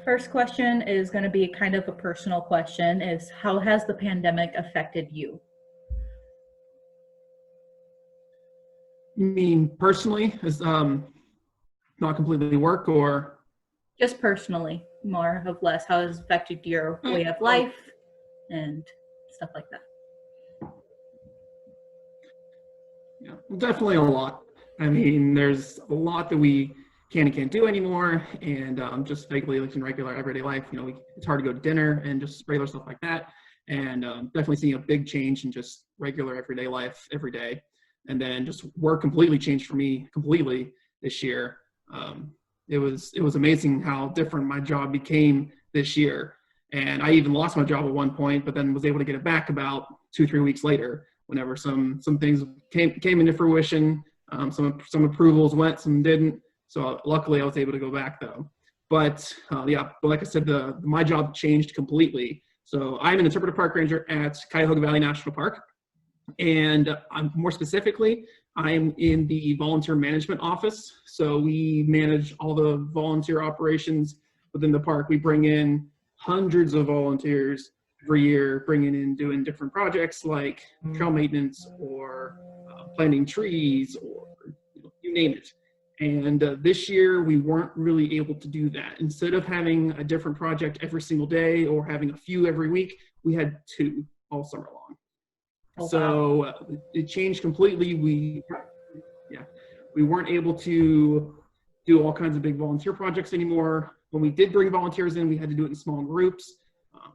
First question is going to be kind of a personal question, is how has the pandemic affected you? You mean personally, as not completely work, or Just personally, more of less, how has it affected your way of life and stuff like that? yeah, definitely a lot. I mean, there's a lot that we can and can't do anymore, and just vaguely like in regular everyday life, it's hard to go to dinner and just regular stuff like that. And definitely seeing a big change in just regular everyday life every day. And then just work completely changed for me completely this year. It was amazing how different my job became this year. And I even lost my job at one point, but then was able to get it back about 2-3 weeks later, whenever some things came into fruition. Some approvals went, some didn't. So luckily I was able to go back though. But but like I said, my job changed completely. So I'm an interpretive park ranger at Cuyahoga Valley National Park. And more specifically, I'm in the volunteer management office. So we manage all the volunteer operations within the park. We bring in hundreds of volunteers every year, bringing in doing different projects like trail maintenance or planting trees or you name it. And this year we weren't really able to do that. Instead of having a different project every single day or having a few every week, we had 2 all summer long. Oh, so wow. It changed completely. We weren't able to do all kinds of big volunteer projects anymore. When we did bring volunteers in, we had to do it in small groups.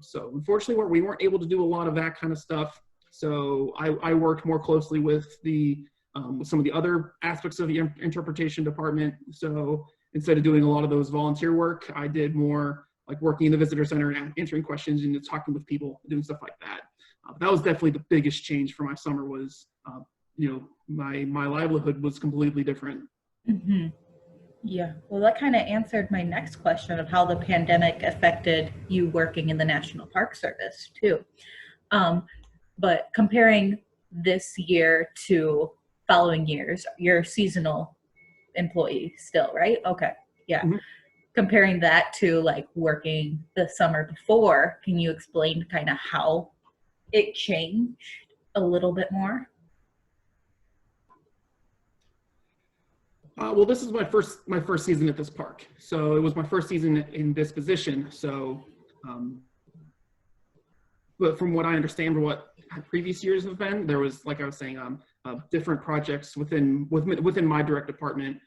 So unfortunately, we weren't able to do a lot of that kind of stuff. So I worked more closely with some of the other aspects of the interpretation department. So instead of doing a lot of those volunteer work, I did more like working in the visitor center and answering questions and talking with people, doing stuff like that. That was definitely the biggest change for my summer was, my livelihood was completely different. Mm-hmm. Yeah, well, that kind of answered my next question of how the pandemic affected you working in the National Park Service too. But comparing this year to following years, you're a seasonal employee still, right? Okay, yeah. Mm-hmm. Comparing that to like working the summer before, can you explain kind of how it changed a little bit more? Well, this is my first season at this park. So it was my first season in this position. So, but from what I understand, from what previous years have been, there was, like I was saying, different projects within my direct department,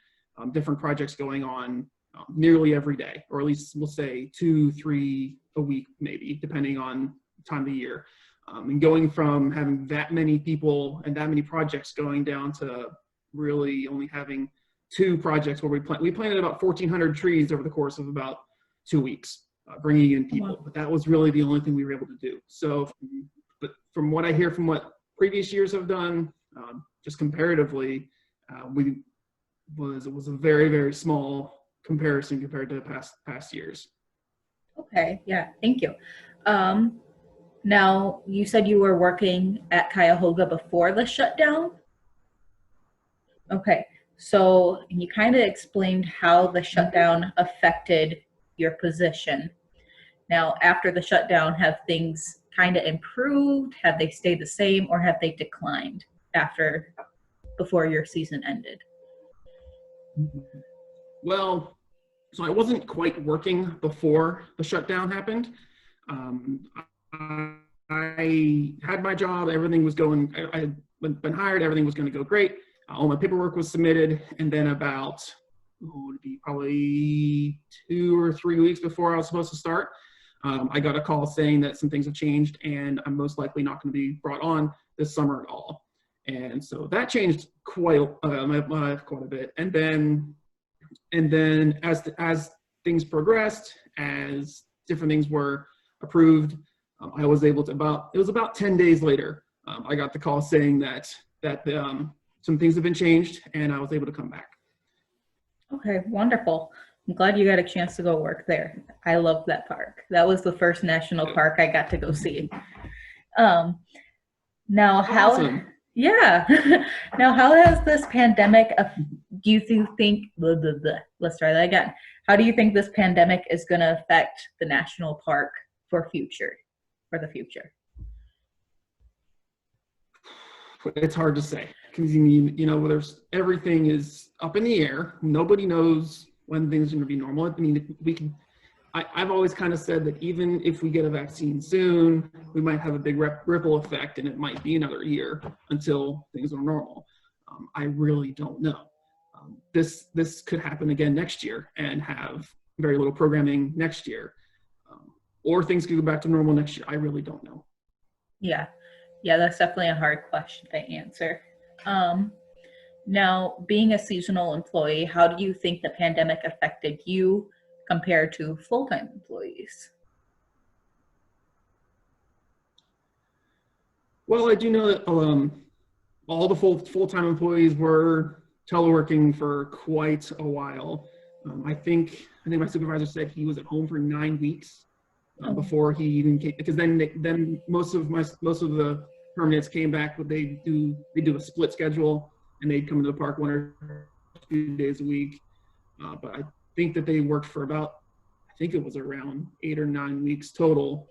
different projects going on nearly every day, or at least we'll say 2-3 a week, maybe, depending on time of the year. And going from having that many people and that many projects going down to really only having 2 projects where we planted about 1,400 trees over the course of about 2 weeks, bringing in people. Wow. But that was really the only thing we were able to do. So, but from what I hear from what previous years have done, just comparatively, it was a very, very small comparison compared to past years. Okay, yeah, thank you. Now, you said you were working at Cuyahoga before the shutdown? Okay, so you kind of explained how the shutdown affected your position. Now, after the shutdown, have things kind of improved? Have they stayed the same, or have they declined before your season ended? Well, so I wasn't quite working before the shutdown happened. I had my job, everything was going, I had been hired, everything was going to go great. All my paperwork was submitted, and then about, it'd be probably 2 or 3 weeks before I was supposed to start, I got a call saying that some things have changed and I'm most likely not going to be brought on this summer at all. And so that changed quite a bit. And then as things progressed, as different things were approved, I was able to it was about 10 days later, I got the call saying that some things have been changed and I was able to come back. Okay, wonderful. I'm glad you got a chance to go work there. I love that park. That was the first national park I got to go see. Now how, awesome. Yeah. Now how has this pandemic, do you think, let's try that again. How do you think this pandemic is going to affect the national park for the future? It's hard to say because there's everything is up in the air. Nobody knows when things are going to be normal. I mean, I've always kind of said that even if we get a vaccine soon, we might have a big ripple effect, and it might be another year until things are normal. I really don't know. This could happen again next year and have very little programming next year, or things could go back to normal next year. I really don't know. Yeah. Yeah, that's definitely a hard question to answer. Now, being a seasonal employee, how do you think the pandemic affected you compared to full-time employees? Well, I do know that all the full-time employees were teleworking for quite a while. I think my supervisor said he was at home for 9 weeks before he even came, because then most of the permanents came back, but they do a split schedule, and they'd come to the park 1 or 2 days a week. But I think that they worked for about, I think it was around 8 or 9 weeks total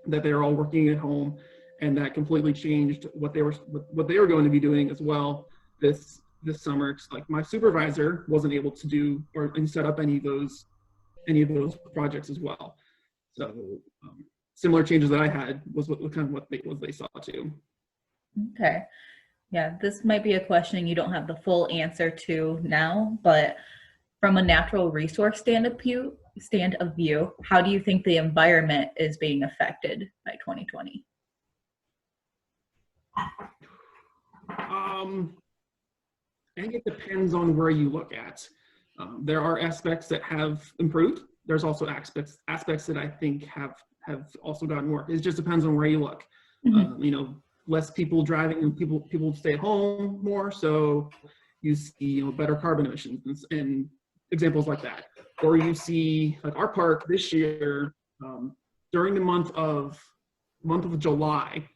that they were all working at home, and that completely changed what they were going to be doing as well this summer. It's like my supervisor wasn't able to do and set up any of those projects as well. So similar changes that I had was what they saw too. Okay. Yeah, this might be a question you don't have the full answer to now, but from a natural resource stand of view, how do you think the environment is being affected by 2020? I think it depends on where you look at. There are aspects that have improved. There's also aspects that I think have also gotten worse. It just depends on where you look. Mm-hmm. Less people driving, and people stay at home more, so you see better carbon emissions and examples like that. Or you see, like our park this year, during the month of July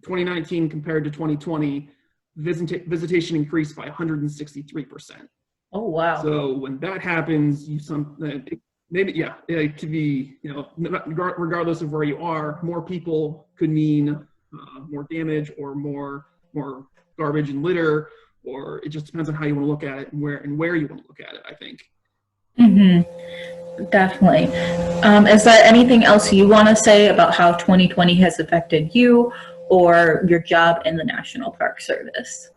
2019 compared to 2020, visitation increased by 163%. Oh, wow. So when that happens, it could be, regardless of where you are, more people could mean more damage or more garbage and litter, or it just depends on how you want to look at it and where you want to look at it, I think. Mm-hmm. Definitely. Is there anything else you want to say about how 2020 has affected you or your job in the National Park Service?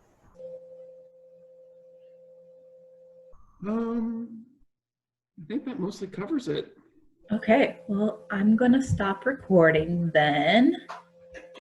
I think that mostly covers it. Okay, well, I'm going to stop recording then.